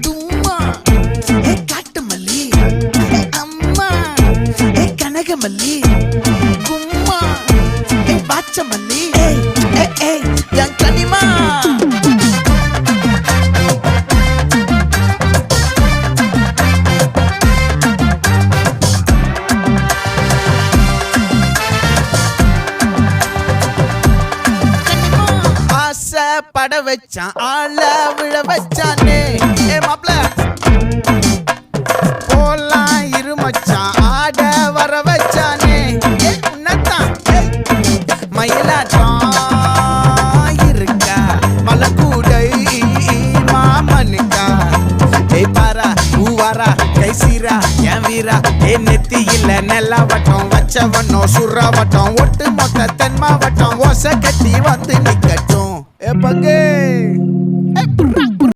தும்மா காட்டு மல்லி அம்மா கனகமல்லி கும்மா பாச்ச மல்லி என் கனிமா பட வச்சான் ஆள விழ வச்சானே மாப்ள போலாம் இருமச்சான் ஆட வர வச்சானே உன்னத்தான் மயிலாட்டம் இருக்கா மலக்கூடை மாமனுக்கா பாரா பூவாரா கைசீரா என் வீரா நெத்தி இல்ல நெல்லாவட்டம் வச்சவட்டம் சுறாவட்டம் ஒட்டு மொத்த தென் மாவட்டம் ஓசை கட்டி வந்து நிக்கட்டும் பங்கே